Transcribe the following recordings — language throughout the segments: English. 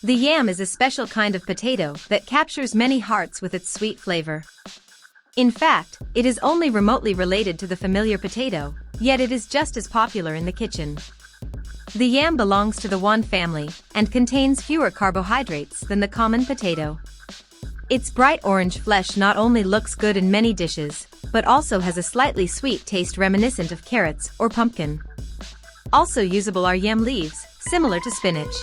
The yam is a special kind of potato that captures many hearts with its sweet flavor. In fact, it is only remotely related to the familiar potato, yet it is just as popular in the kitchen. The yam belongs to the one family and contains fewer carbohydrates than the common potato. Its bright orange flesh not only looks good in many dishes, but also has a slightly sweet taste reminiscent of carrots or pumpkin. Also usable are yam leaves, similar to spinach.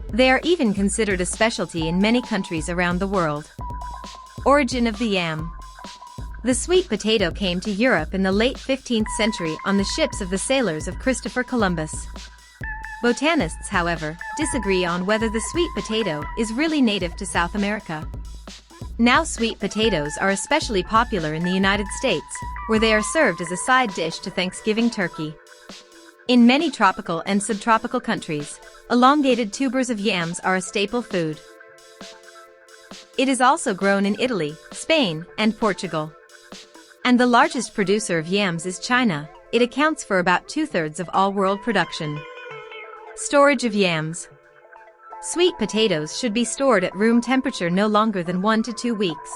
They are even considered a specialty in many countries around the world. Origin of the yam. The sweet potato came to Europe in the late 15th century on the ships of the sailors of Christopher Columbus. Botanists, however, disagree on whether the sweet potato is really native to South America. Now sweet potatoes are especially popular in the United States, where they are served as a side dish to Thanksgiving turkey. In many tropical and subtropical countries, elongated tubers of yams are a staple food. It is also grown in Italy, Spain, and Portugal. And the largest producer of yams is China. It accounts for about 2/3 of all world production. Storage of yams. Sweet potatoes should be stored at room temperature no longer than 1 to 2 weeks.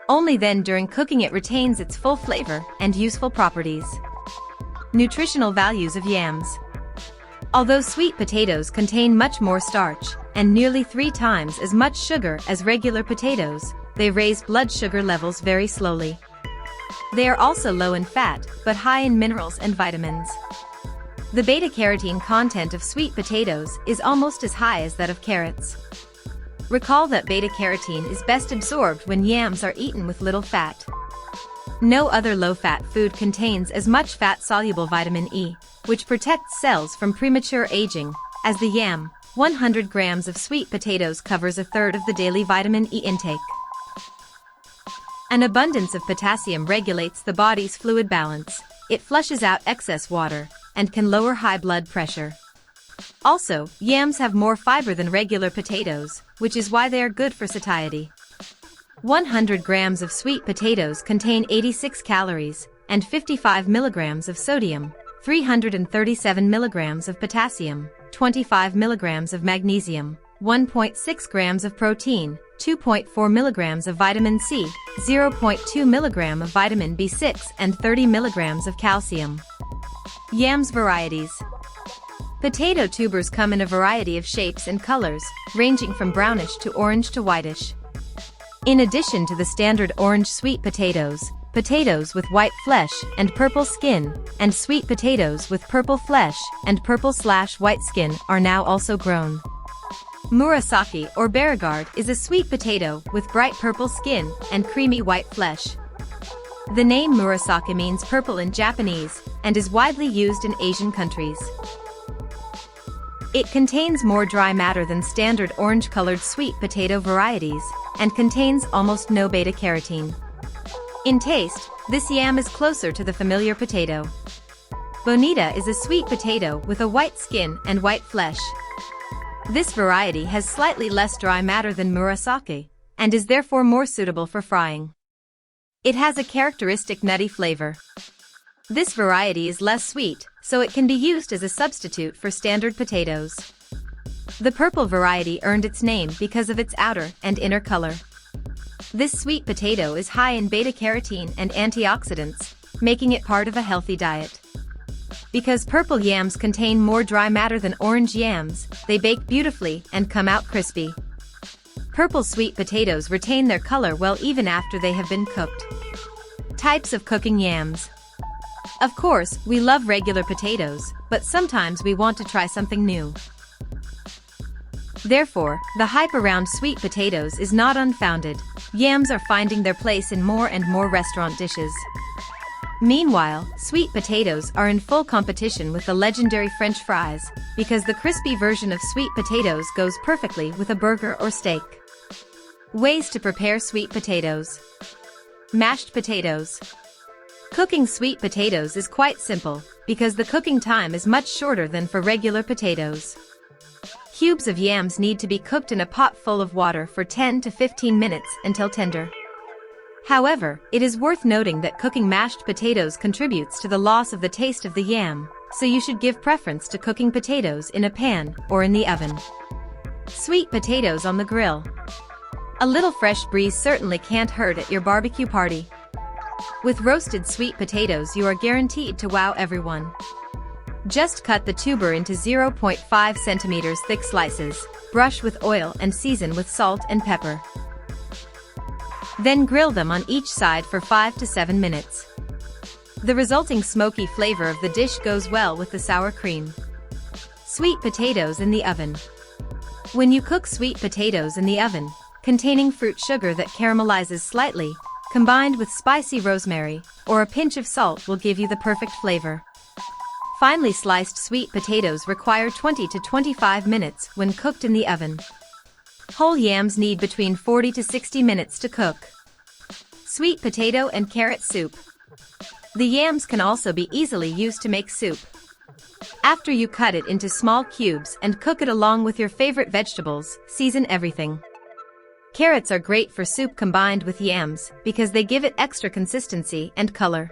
Only then during cooking it retains its full flavor and useful properties. Nutritional values of yams. Although sweet potatoes contain much more starch and nearly 3 times as much sugar as regular potatoes, they raise blood sugar levels very slowly. They are also low in fat, but high in minerals and vitamins. The beta-carotene content of sweet potatoes is almost as high as that of carrots. Recall that beta-carotene is best absorbed when yams are eaten with little fat. No other low-fat food contains as much fat-soluble vitamin E, which protects cells from premature aging, as the yam. 100 grams of sweet potatoes covers 1/3 of the daily vitamin E intake. An abundance of potassium regulates the body's fluid balance. It flushes out excess water and can lower high blood pressure. Also, yams have more fiber than regular potatoes, which is why they are good for satiety. 100 grams of sweet potatoes contain 86 calories and 55 milligrams of sodium, 337 milligrams of potassium, 25 milligrams of magnesium, 1.6 grams of protein, 2.4 milligrams of vitamin C, 0.2 milligram of vitamin B6 and 30 milligrams of calcium. Yams varieties. Potato tubers come in a variety of shapes and colors, ranging from brownish to orange to whitish. In addition to the standard orange sweet potatoes, potatoes with white flesh and purple skin, and sweet potatoes with purple flesh and purple/white skin are now also grown. Murasaki or Beauregard is a sweet potato with bright purple skin and creamy white flesh. The name Murasaki means purple in Japanese and is widely used in Asian countries. It contains more dry matter than standard orange-colored sweet potato varieties and contains almost no beta-carotene. In taste, this yam is closer to the familiar potato. Bonita is a sweet potato with a white skin and white flesh. This variety has slightly less dry matter than Murasaki and is therefore more suitable for frying. It has a characteristic nutty flavor. This variety is less sweet, so it can be used as a substitute for standard potatoes. The purple variety earned its name because of its outer and inner color. This sweet potato is high in beta-carotene and antioxidants, making it part of a healthy diet. Because purple yams contain more dry matter than orange yams, they bake beautifully and come out crispy. Purple sweet potatoes retain their color well even after they have been cooked. Types of cooking yams. Of course, we love regular potatoes, but sometimes we want to try something new. Therefore, the hype around sweet potatoes is not unfounded. Yams are finding their place in more and more restaurant dishes. Meanwhile, sweet potatoes are in full competition with the legendary French fries, because the crispy version of sweet potatoes goes perfectly with a burger or steak. Ways to prepare sweet potatoes. Mashed potatoes. Cooking sweet potatoes is quite simple, because the cooking time is much shorter than for regular potatoes. Cubes of yams need to be cooked in a pot full of water for 10 to 15 minutes until tender. However, it is worth noting that cooking mashed potatoes contributes to the loss of the taste of the yam, so you should give preference to cooking potatoes in a pan or in the oven. Sweet potatoes on the grill. A little fresh breeze certainly can't hurt at your barbecue party. With roasted sweet potatoes, you are guaranteed to wow everyone. Just cut the tuber into 0.5 centimeters thick slices, brush with oil and season with salt and pepper. Then grill them on each side for 5 to 7 minutes. The resulting smoky flavor of the dish goes well with the sour cream. Sweet potatoes in the oven. When you cook sweet potatoes in the oven, containing fruit sugar that caramelizes slightly, combined with spicy rosemary or a pinch of salt will give you the perfect flavor. Finely sliced sweet potatoes require 20 to 25 minutes when cooked in the oven. Whole yams need between 40 to 60 minutes to cook. Sweet potato and carrot soup. The yams can also be easily used to make soup. After you cut it into small cubes and cook it along with your favorite vegetables, season everything. Carrots are great for soup combined with yams because they give it extra consistency and color.